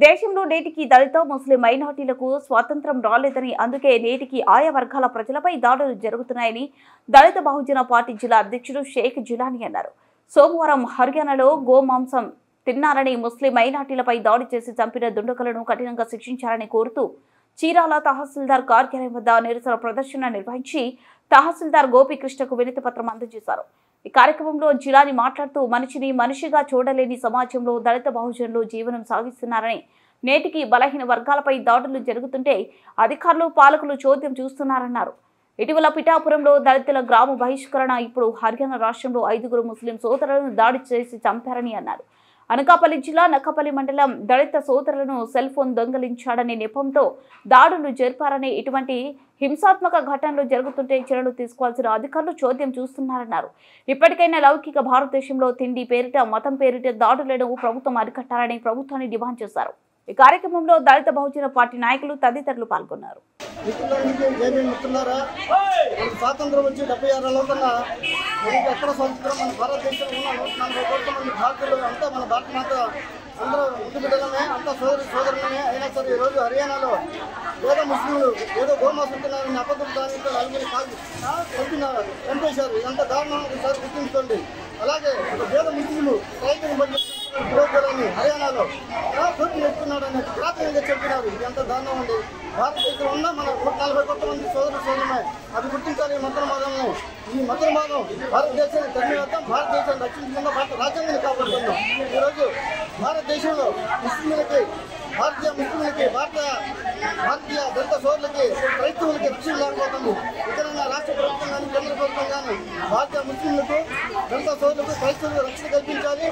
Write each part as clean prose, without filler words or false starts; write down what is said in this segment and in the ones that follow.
దేశంలో నేటికి దళిత ముస్లిం మైనార్టీలకు స్వాతంత్ర్యం రాలేదని అందుకే నేటికి ఆయా వర్గాల ప్రజలపై దాడులు జరుగుతున్నాయని దళిత బహుజన పార్టీ జిల్లా అధ్యక్షుడు షేక్ జిలానీ అన్నారు. సోమవారం హర్యానాలో గోమాంసం తిన్నారని ముస్లిం మైనార్టీలపై దాడి చేసి చంపిన దుండగులను కఠినంగా శిక్షించాలని కోరుతూ చీరాల తహసీల్దార్ కార్యాలయం వద్ద నిరసన ప్రదర్శన నిర్వహించి తహసీల్దార్ గోపీకృష్ణకు వినతి పత్రం అందజేశారు. ఈ కార్యక్రమంలో జిలానీ మాట్లాడుతూ మనిషిని మనిషిగా చూడలేని సమాజంలో దళిత బహుజనులు జీవనం సాగిస్తున్నారని, నేటికి బలహీన వర్గాలపై దాడులు జరుగుతుంటే అధికారులు పాలకులు చోద్యం చూస్తున్నారన్నారు. ఇటీవల పిఠాపురంలో దళితుల గ్రామ బహిష్కరణ, ఇప్పుడు హర్యానా రాష్ట్రంలో 5 ముస్లిం సోదరులను దాడి చేసి చంపారని అన్నారు. అనకాపల్లి జిల్లా నక్కపల్లి మండలం దళిత సోదరులను సెల్ ఫోన్ దొంగిలించాడనే నెపంతో దాడులు జరిపారని, ఇటువంటి హింసాత్మక ఘటనలు జరుగుతుంటే చర్యలు తీసుకోవాల్సిన అధికారులు చోద్యం చూస్తున్నారన్నారు. ఇప్పటికైనా లౌకిక భారతదేశంలో తిండి పేరిట, మతం పేరిట దాడులను ప్రభుత్వం అరికట్టాలని ప్రభుత్వాన్ని డిమాండ్ చేశారు. ఈ కార్యక్రమంలో దళిత బహుజన పార్టీ నాయకులు తదితరులు పాల్గొన్నారు. స్వాతంత్రం వచ్చి 76 కన్నా ఎక్కడ స్వాతంత్రం మన భారతదేశంలో ఉన్న 140 కోట్ల మంది భారతీయులు అంతా మన భారత మాత అందరూ ఇంటి బిడ్డలమే, అంతా సోదరులమే. అయినా సరే ఈరోజు హర్యానాలో ఏదో ముస్లింలు ఏదో గోమాంసం తిన్నారని అబద్ధం దానితో నలుగురిని చంపేశారు. ఇదంతా దారుణం, ఒకసారి గుర్తుంచుకోండి. అలాగే ఒక పేద ముస్లింలు రైతులు బండి హర్యానాలో చోటు చెప్తున్నాడని ప్రాథమికంగా చెప్పినారు. ఇది ఎంత దారుణం అండి. భారతదేశంలో ఉన్న మన 140 కోట్ల మంది సోదరులమే, అది గుర్తించాలి. మతోన్మాదాలను, ఈ మతోన్మాదం భారతదేశాన్ని తరిమివేద్దాం, భారతదేశాన్ని రక్షించకుండా భారత రాజ్యాంగాన్ని కాపాడుకుందాం. ఈరోజు భారతదేశంలో ముస్లింలకి, భారతీయ ముస్లింలకి, భారతీయ దళిత సోదరులకి, క్రైస్తవులకి రక్షణ లేకపోతుంది. ఇతరంగా రాష్ట్ర ప్రభుత్వం కానీ కేంద్ర ప్రభుత్వం కానీ భారతీయ ముస్లింలకు, దళిత సోదరులకు, క్రైస్తవులకు రక్షణ కల్పించాలి.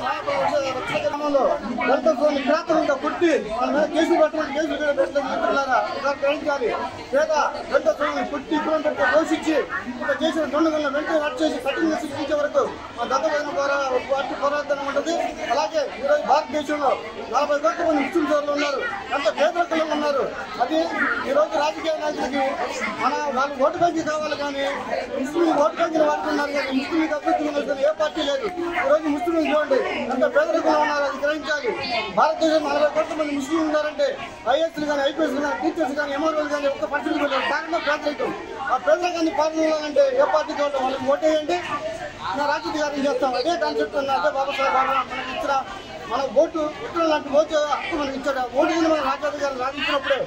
రక్షణ క్రమంలో దళిత సోదరులు కిరాతకంగా పుట్టి మన మీద కేసులు పెట్టారా గ్రహించాలి. పేద దళిత సోదరులను పుట్టి ఇబ్బంది పెట్టి పోషించి ఇంకా చేసిన దొండగలను వెంటనే రద్దు చేసి కఠినంగా శిక్షించే వరకు మా దత్తమైన పార్టీ పోరాటం ఉంటుంది. అలాగే ఈరోజు భారతదేశంలో 40 కోట్ల మంది ముస్లిం సోదరులు ఉన్నారు, ఎంత పేదరికంలో ఉన్నారు. అది ఈరోజు రాజకీయ నాయకులకి వాళ్ళు ఓటు బ్యాంకు కావాలి కానీ ముస్లిం ఓటు బ్యాంకులు వాడుతున్నారు కానీ ముస్లింలకు అభివృద్ధి ఉన్నది ఏ పార్టీ లేదు. ఈరోజు ముస్లింలు చూడండి ఎంత పేదరికంలో ఉన్నారు, అది గ్రహించాలి. భారతదేశం 40 కోట్ల మంది ముస్లింలు ఉన్నారంటే ఐఏఎస్లు కానీ, ఐపీఎస్లు కానీ, టీచర్స్ కానీ, ఎంఆర్ఓలు కానీ ఒక్క పర్సెంట్ వెళ్ళారు. కారణం పేదరికం. ఆ పేదరికాన్ని పాల్గొనాలంటే ఏ పార్టీ కావాలి వాళ్ళకి ఓటేయండి, నా రాజకీయాన్ని చేస్తాం. అదే కాన్సెప్ట్ అదే బాబాసాహెబ్ మనకి ఇచ్చిన మన ఓటు ఉత్తరం లాంటి ఓటు హక్కు మనకి ఇచ్చాడు. ఓటు కింద మన రాజ్యాధికారులు రాజించినప్పుడే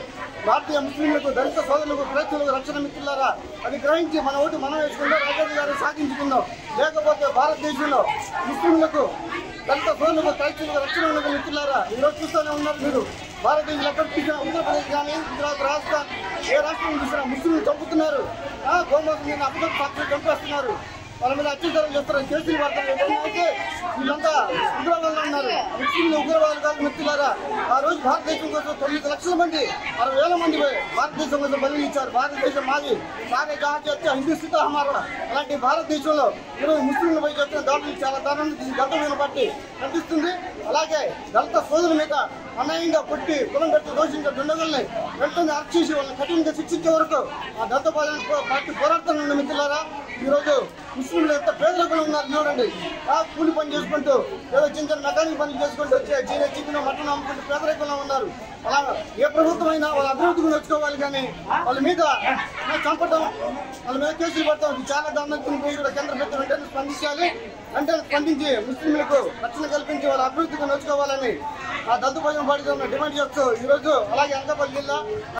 భారతీయ ముస్లింలకు, దళిత సోదరులకు, క్రైస్తవులకు రక్షణ మిత్రులారా అది గ్రహించి మన ఓటు మనం వేసుకుందాం, రాజ్యాధికారులు సాధించుకుందాం. లేకపోతే భారతదేశంలో ముస్లింలకు, దళిత సోదరులకు, క్రైస్తవులకు రక్షణ ఉన్నది మిత్రులారా. ఈరోజు చూస్తూనే ఉన్నారు మీరు. భారతదేశంలో ఎక్కడ చూసినా ఉత్తరప్రదేశ్ కానీ, గుజరాత్, రాజస్థాన్ ఏ రాష్ట్రం చూసినా ముస్లింలు చంపుతున్నారు. గోమాంసం అబద్ధం పక్షులు చంపేస్తున్నారు. వాళ్ళ మీద అత్యాచారం చేస్తారు, కేసులు పడతారు. అయితే వీళ్ళంతా ఉగ్రవాదులు ఉన్నారు. ముస్లింలు ఉగ్రవాదులు కాదు మిత్రులారా. ఆ రోజు భారతదేశం కోసం 9 లక్షల మంది, 60,000 మంది భారతదేశం కోసం బలి ఇచ్చారు. భారతదేశం మాది, సాగే జహా చేస్తే హిందుస్థిత హమారా. అలాంటి భారతదేశంలో ఈరోజు ముస్లింలపై చేస్తున్న దాడులు చాలా దారుణంగా గతంలో బట్టి కనిపిస్తుంది. అలాగే దళిత సోదరుల మీద అన్యాయంగా పుట్టి కులం పెట్టి దోషించే దుండగుల్ని వెంటనే అరెస్ట్ చేసి వాళ్ళని కఠినంగా శిక్షించే వరకు ఆ దళిత పార్టీ పోరాడుతూ ఉన్న మిత్రులారా. ఈరోజు ముస్లింలు ఎంత పేదరికంలో ఉన్నారు చూడండి. కూలి పని చేసుకుంటూ ఏదో చిన్న మెకానిక్ పని చేసుకుంటూ వచ్చే చికెన్ మటన్ అమ్ముకుంటూ పేదరికంలో ఉన్నారు. అలా ఏ ప్రభుత్వం అయినా వాళ్ళ అభివృద్ధిని వచ్చుకోవాలి కానీ వాళ్ళ మీద చంపడం, వాళ్ళ మీద కేసులు పడతాం, ఇది చాలా దారుణంగా కూడా కేంద్ర ప్రభుత్వం వెంటనే స్పందించాలి. వెంటనే స్పందించి ముస్లింలకు రక్షణ కల్పించి వాళ్ళ అభివృద్ధిని వచ్చుకోవాలని ఆ దళిత భోజనం పార్టీ డిమాండ్ చేస్తూ ఈరోజు అలాగే అనకాపల్లి జిల్లా